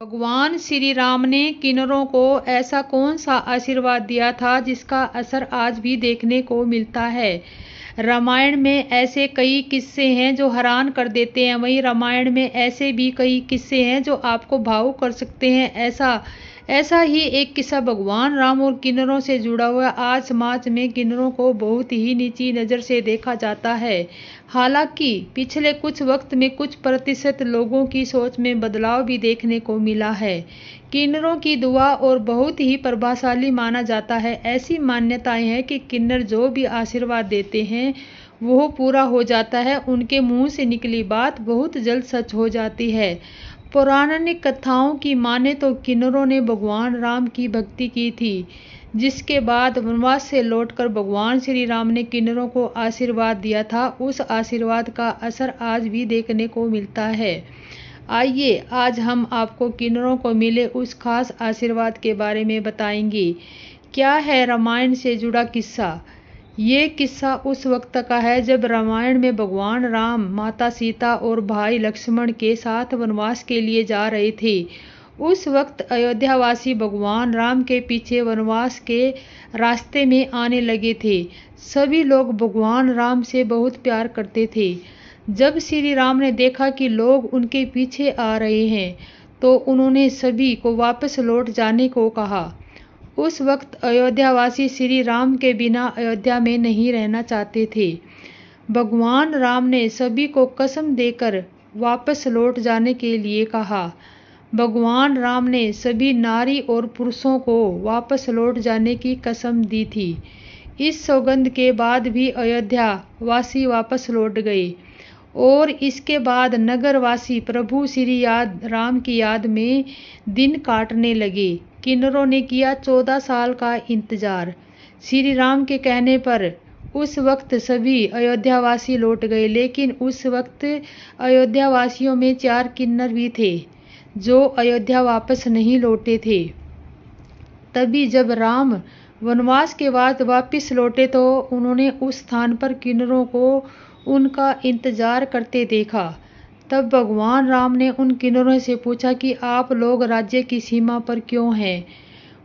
भगवान श्री राम ने किन्नरों को ऐसा कौन सा आशीर्वाद दिया था जिसका असर आज भी देखने को मिलता है। रामायण में ऐसे कई किस्से हैं जो हैरान कर देते हैं, वहीं रामायण में ऐसे भी कई किस्से हैं जो आपको भावुक कर सकते हैं। ऐसा ही एक किस्सा भगवान राम और किन्नरों से जुड़ा हुआ। आज समाज में किन्नरों को बहुत ही नीची नज़र से देखा जाता है। हालांकि पिछले कुछ वक्त में कुछ प्रतिशत लोगों की सोच में बदलाव भी देखने को मिला है। किन्नरों की दुआ और बहुत ही प्रभावशाली माना जाता है। ऐसी मान्यताएं हैं कि किन्नर जो भी आशीर्वाद देते हैं वो पूरा हो जाता है। उनके मुंह से निकली बात बहुत जल्द सच हो जाती है। पौराणिक कथाओं की माने तो किन्नरों ने भगवान राम की भक्ति की थी, जिसके बाद वनवास से लौटकर भगवान श्री राम ने किन्नरों को आशीर्वाद दिया था। उस आशीर्वाद का असर आज भी देखने को मिलता है। आइए आज हम आपको किन्नरों को मिले उस खास आशीर्वाद के बारे में बताएंगे। क्या है रामायण से जुड़ा किस्सा। ये किस्सा उस वक्त का है जब रामायण में भगवान राम, माता सीता और भाई लक्ष्मण के साथ वनवास के लिए जा रहे थे। उस वक्त अयोध्यावासी भगवान राम के पीछे वनवास के रास्ते में आने लगे थे। सभी लोग भगवान राम से बहुत प्यार करते थे। जब श्री राम ने देखा कि लोग उनके पीछे आ रहे हैं तो उन्होंने सभी को वापस लौट जाने को कहा। उस वक्त अयोध्यावासी श्री राम के बिना अयोध्या में नहीं रहना चाहते थे। भगवान राम ने सभी को कसम देकर वापस लौट जाने के लिए कहा। भगवान राम ने सभी नारी और पुरुषों को वापस लौट जाने की कसम दी थी। इस सौगंध के बाद भी अयोध्या वासी वापस लौट गए और इसके बाद नगरवासी प्रभु श्री राम की याद में दिन काटने लगे। किन्नरों ने किया 14 साल का इंतजार। श्री राम के कहने पर उस वक्त सभी अयोध्यावासी लौट गए, लेकिन उस वक्त अयोध्यावासियों में 4 किन्नर भी थे जो अयोध्या वापस नहीं लौटे थे। तभी जब राम वनवास के बाद वापस लौटे तो उन्होंने उस स्थान पर किन्नरों को उनका इंतजार करते देखा। तब भगवान राम ने उन किन्नरों से पूछा कि आप लोग राज्य की सीमा पर क्यों हैं।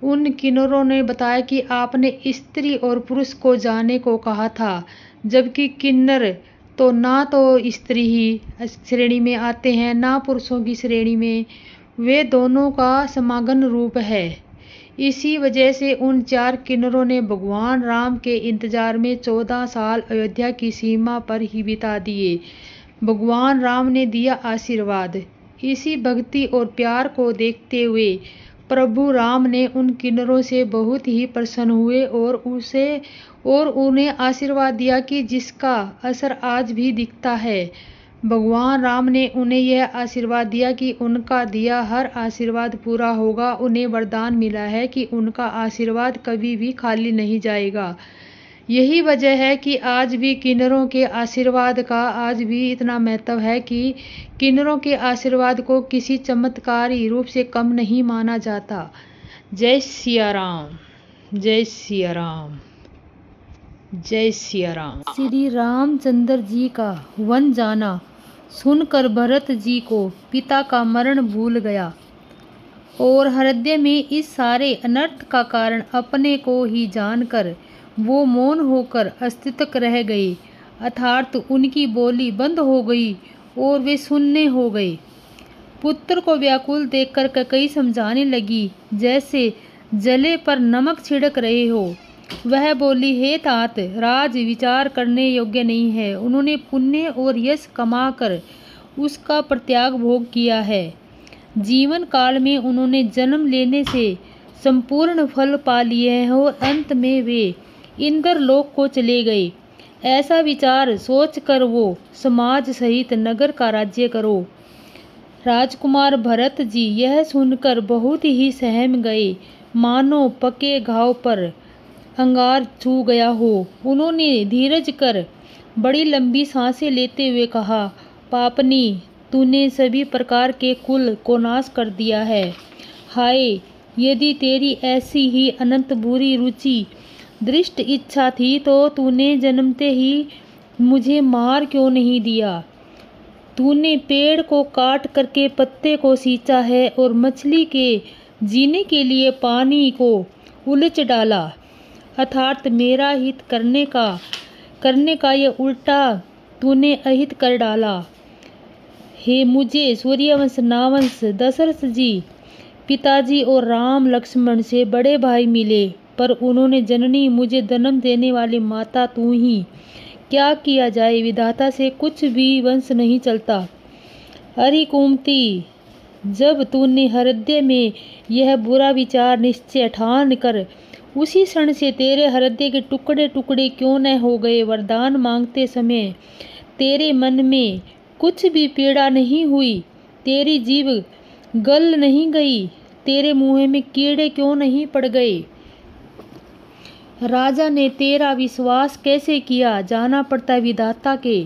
उन किन्नरों ने बताया कि आपने स्त्री और पुरुष को जाने को कहा था, जबकि किन्नर तो ना तो स्त्री ही श्रेणी में आते हैं ना पुरुषों की श्रेणी में, वे दोनों का समागम रूप है। इसी वजह से उन 4 किन्नरों ने भगवान राम के इंतजार में 14 साल अयोध्या की सीमा पर ही बिता दिए। भगवान राम ने दिया आशीर्वाद। इसी भक्ति और प्यार को देखते हुए प्रभु राम ने उन किन्नरों से बहुत ही प्रसन्न हुए और उन्हें आशीर्वाद दिया कि जिसका असर आज भी दिखता है। भगवान राम ने उन्हें यह आशीर्वाद दिया कि उनका दिया हर आशीर्वाद पूरा होगा। उन्हें वरदान मिला है कि उनका आशीर्वाद कभी भी खाली नहीं जाएगा। यही वजह है कि आज भी किन्नरों के आशीर्वाद का आज भी इतना महत्व है कि किन्नरों के आशीर्वाद को किसी चमत्कारी रूप से कम नहीं माना जाता। जय सिया राम, जय सिया राम, जय सिया राम। श्री रामचंद्र जी का वन जाना सुनकर भरत जी को पिता का मरण भूल गया और हृदय में इस सारे अनर्थ का कारण अपने को ही जानकर वो मौन होकर अस्तित्व रह गए, अर्थात उनकी बोली बंद हो गई और वे शून्य हो गए। पुत्र को व्याकुल देखकर कैकेयी समझाने लगी जैसे जले पर नमक छिड़क रहे हो। वह बोली, हे तात, राज विचार करने योग्य नहीं है। उन्होंने पुण्य और यश कमाकर उसका प्रत्याग भोग किया है। जीवन काल में उन्होंने जन्म लेने से संपूर्ण फल पा लिए हैं और अंत में वे इंद्र लोक को चले गए। ऐसा विचार सोचकर वो समाज सहित नगर का राज्य करो। राजकुमार भरत जी यह सुनकर बहुत ही सहम गए, मानो पके घाव पर अंगार छू गया हो। उन्होंने धीरज कर बड़ी लंबी सांसें लेते हुए कहा, पापनी, तूने सभी प्रकार के कुल को नाश कर दिया है। हाय, यदि तेरी ऐसी ही अनंत बुरी रुचि दृष्ट इच्छा थी तो तूने जन्मते ही मुझे मार क्यों नहीं दिया। तूने पेड़ को काट करके पत्ते को सींचा है और मछली के जीने के लिए पानी को उलझ डाला, अर्थात मेरा हित करने का ये उल्टा तूने अहित कर डाला। हे मुझे सूर्यवंश नावंश दशरथ जी पिताजी और राम लक्ष्मण से बड़े भाई मिले, पर उन्होंने जननी मुझे जन्म देने वाली माता तू ही। क्या किया जाए, विधाता से कुछ भी वंश नहीं चलता। अरे कुमती, जब तूने हृदय में यह बुरा विचार निश्चय ठान कर उसी क्षण से तेरे हृदय के टुकड़े टुकड़े क्यों न हो गए। वरदान मांगते समय तेरे मन में कुछ भी पीड़ा नहीं हुई, तेरी जीभ गल नहीं गई, तेरे मुंह में कीड़े क्यों नहीं पड़ गए। राजा ने तेरा विश्वास कैसे किया, जाना पड़ता विधाता के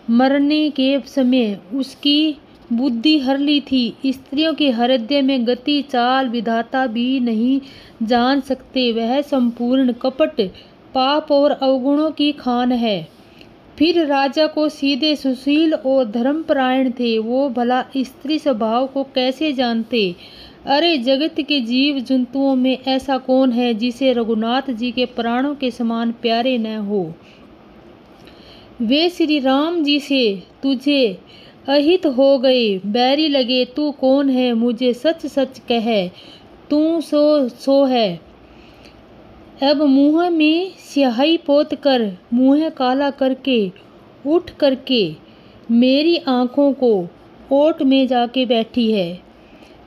मरने के समय उसकी बुद्धि हर ली थी। स्त्रियों के हृदय में गति चाल विधाता भी नहीं जान सकते, वह संपूर्ण कपट पाप और अवगुणों की खान है। फिर राजा को सीधे सुशील और धर्मपरायण थे, वो भला स्त्री स्वभाव को कैसे जानते। अरे जगत के जीव जंतुओं में ऐसा कौन है जिसे रघुनाथ जी के प्राणों के समान प्यारे न हो। वे श्री राम जी से तुझे अहित हो गए, बैरी लगे। तू कौन है, मुझे सच सच कह, तू सो है। अब मुंह में स्याही पोत कर, मुंह काला करके उठ करके मेरी आंखों को ओट में जाके बैठी है।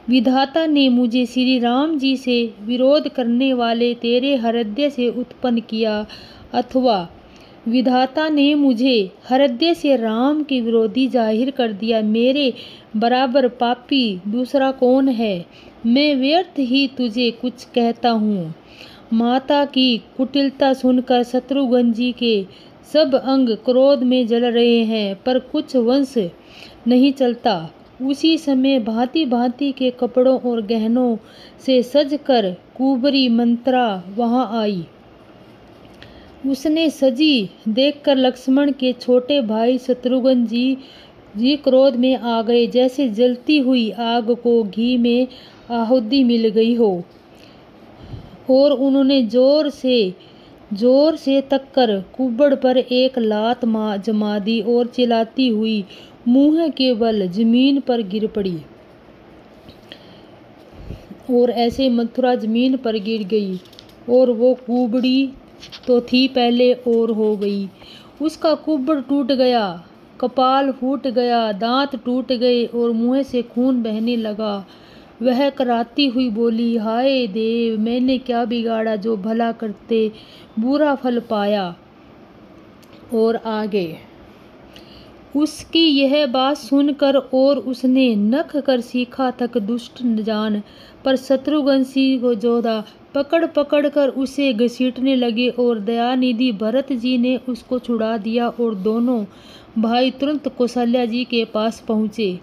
विधाता ने मुझे श्री राम जी से विरोध करने वाले तेरे हृदय से उत्पन्न किया, अथवा विधाता ने मुझे हृदय से राम के विरोधी जाहिर कर दिया। मेरे बराबर पापी दूसरा कौन है। मैं व्यर्थ ही तुझे कुछ कहता हूँ। माता की कुटिलता सुनकर शत्रुघ्न जी के सब अंग क्रोध में जल रहे हैं, पर कुछ वंश नहीं चलता। उसी समय भांति भांति के कपड़ों और गहनों से सजकर कुबरी मंत्रा वहां आई। उसने सजी देखकर लक्ष्मण के छोटे भाई शत्रुघ्न जी क्रोध में आ गए, जैसे जलती हुई आग को घी में आहुति मिल गई हो। और उन्होंने जोर से तककर कुबड़ पर एक लात जमा दी और चिल्लाती हुई मुंह के बल जमीन पर गिर पड़ी। और ऐसे मथुरा जमीन पर गिर गई, और वो कुबड़ी तो थी पहले और हो गई। उसका कुबड़ टूट गया, कपाल फूट गया, दांत टूट गए और मुंह से खून बहने लगा। वह कराती हुई बोली, हाय देव, मैंने क्या बिगाड़ा जो भला करते बुरा फल पाया। और आगे उसकी यह बात सुनकर और उसने नख कर सीखा तक दुष्ट जान पर शत्रुघ्न सिंह को जोधा पकड़ कर उसे घसीटने लगे, और दयानिधि भरत जी ने उसको छुड़ा दिया। और दोनों भाई तुरंत कौशल्या जी के पास पहुँचे।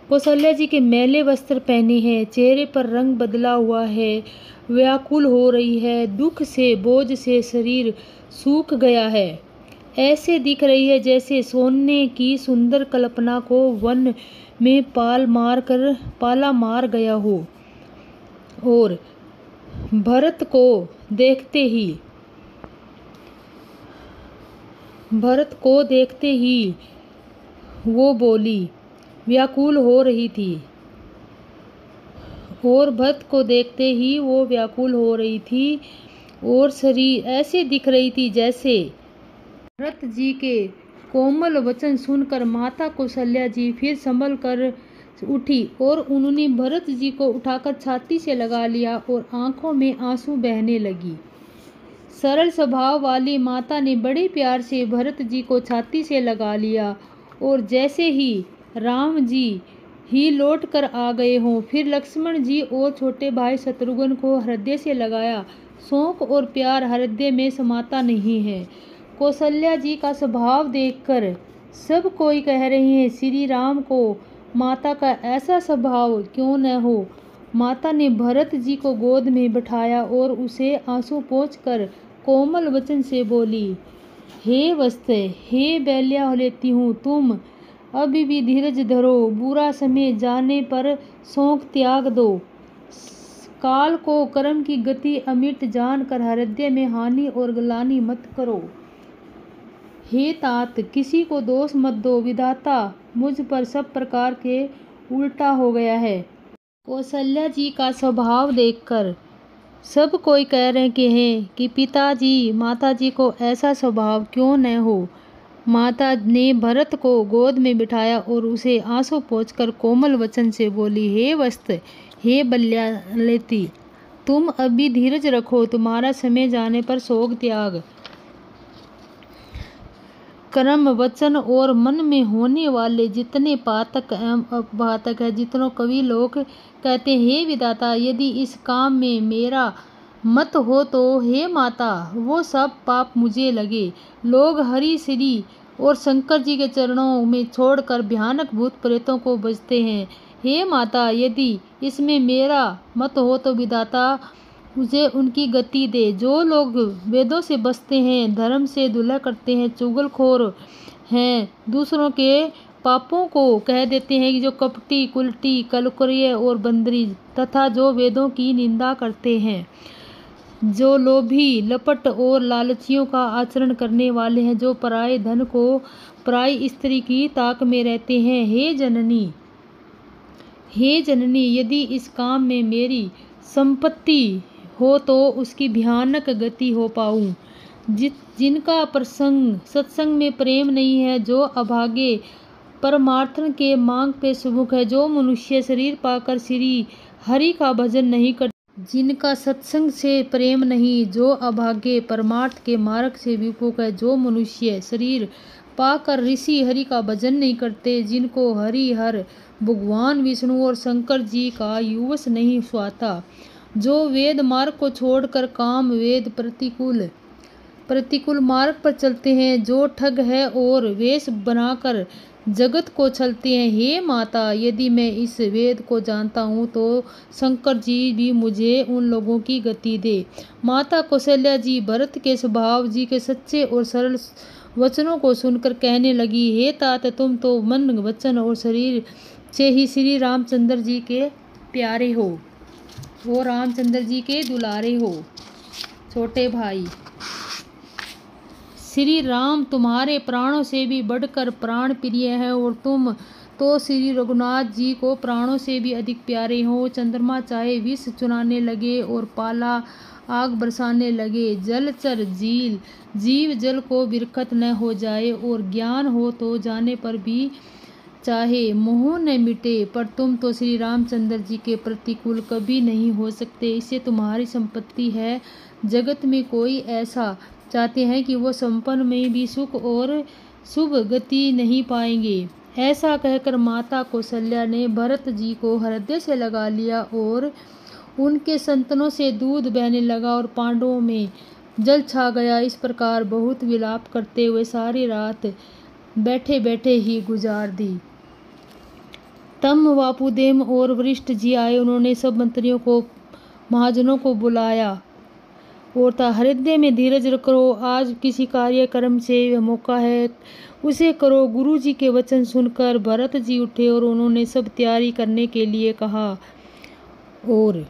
कौशल्या जी के मैले वस्त्र पहने हैं, चेहरे पर रंग बदला हुआ है, व्याकुल हो रही है, दुख से बोझ से शरीर सूख गया है। ऐसे दिख रही है जैसे सोने की सुंदर कल्पना को वन में पाला मार गया हो। और भरत को देखते ही वो बोली, व्याकुल हो रही थी। और भरत को देखते ही वो व्याकुल हो रही थी और शरीर ऐसे दिख रही थी जैसे। भरत जी के कोमल वचन सुनकर माता कौशल्या जी फिर संभल कर उठी, और उन्होंने भरत जी को उठाकर छाती से लगा लिया और आंखों में आंसू बहने लगी। सरल स्वभाव वाली माता ने बड़े प्यार से भरत जी को छाती से लगा लिया, और जैसे ही राम जी ही लौट कर आ गए हों, फिर लक्ष्मण जी और छोटे भाई शत्रुघ्न को हृदय से लगाया। शोक और प्यार हृदय में समाता नहीं है। कौशल्या जी का स्वभाव देखकर सब कोई कह रहे हैं, श्री राम को माता का ऐसा स्वभाव क्यों न हो। माता ने भरत जी को गोद में बिठाया और उसे आंसू पोंछकर कोमल वचन से बोली, हे वत्स, हे बैल्या लेती हूँ, तुम अभी भी धीरज धरो, बुरा समय जाने पर शोक त्याग दो। काल को कर्म की गति अमिट जानकर हृदय में हानि और ग्लानि मत करो। हे तात, किसी को दोष मत दो, विधाता मुझ पर सब प्रकार के उल्टा हो गया है। कौशल्या जी का स्वभाव देखकर सब कोई कह रहे हैं कि पिताजी माताजी को ऐसा स्वभाव क्यों न हो। माता ने भरत को गोद में बिठाया और उसे आंसू पोंछकर कोमल वचन से बोली, हे वत्स, हे बल्यालेती, तुम अभी धीरज रखो, तुम्हारा समय जाने पर शोक त्याग। कर्म, वचन और मन में होने वाले जितने पातक एवं अपघातक है, जितनों कवि लोग कहते हैं, हे विधाता, यदि इस काम में मेरा मत हो तो हे माता वो सब पाप मुझे लगे। लोग हरि श्री और शंकर जी के चरणों में छोड़कर भयानक भूत प्रेतों को बजते हैं। हे माता, यदि इसमें मेरा मत हो तो विधाता मुझे उनकी गति दे। जो लोग वेदों से बसते हैं, धर्म से धुला करते हैं, चुगलखोर हैं, दूसरों के पापों को कह देते हैं, कि जो कपटी, कुलटी, कलकुरिये और बंदरी तथा जो वेदों की निंदा करते हैं, जो लोभी, लपट और लालचियों का आचरण करने वाले हैं, जो पराये धन को पराई स्त्री की ताक में रहते हैं। हे जननी, यदि इस काम में मेरी संपत्ति हो तो उसकी भयानक गति हो पाऊं। जिनका सत्संग में प्रेम नहीं है, जो अभागे परमार्थन के मांग पे सुमुख है, जो मनुष्य शरीर पाकर श्री हरि का भजन नहीं करते, जिनका सत्संग से प्रेम नहीं, जो अभागे परमार्थ के मार्ग से विमुख है, जो मनुष्य शरीर पाकर ऋषि हरि का भजन नहीं करते, जिनको हरि हर भगवान विष्णु और शंकर जी का युवस नहीं सुहाता, जो वेद मार्ग को छोड़कर काम वेद प्रतिकूल मार्ग पर चलते हैं, जो ठग है और वेश बनाकर जगत को छलते हैं। हे माता, यदि मैं इस वेद को जानता हूँ तो शंकर जी भी मुझे उन लोगों की गति दे। माता कौशल्या जी भरत के स्वभाव जी के सच्चे और सरल वचनों को सुनकर कहने लगी, हे तात, तुम तो मन, वचन और शरीर से ही श्री रामचंद्र जी के प्यारे हो, वो रामचंद्र जी के दुलारे हो। छोटे भाई, श्री राम तुम्हारे प्राणों से भी बढ़कर प्राण प्रिय है और तुम तो श्री रघुनाथ जी को प्राणों से भी अधिक प्यारे हो। चंद्रमा चाहे विष चुराने लगे और पाला आग बरसाने लगे, जलचर जीव जल को बिरखत न हो जाए और ज्ञान हो तो जाने पर भी चाहे मोह न मिटे, पर तुम तो श्री रामचंद्र जी के प्रतिकूल कभी नहीं हो सकते। इससे तुम्हारी संपत्ति है। जगत में कोई ऐसा चाहते हैं कि वो संपन्न में भी सुख और शुभ गति नहीं पाएंगे। ऐसा कहकर माता कौशल्या ने भरत जी को हृदय से लगा लिया और उनके संतनों से दूध बहने लगा और पांडवों में जल छा गया। इस प्रकार बहुत विलाप करते हुए सारी रात बैठे बैठे ही गुजार दी। तम वापुदेव और वरिष्ठ जी आए। उन्होंने सब मंत्रियों को, महाजनों को बुलाया और था, हृदय में धीरज करो, आज किसी कार्यक्रम से मौका है, उसे करो। गुरु जी के वचन सुनकर भरत जी उठे और उन्होंने सब तैयारी करने के लिए कहा और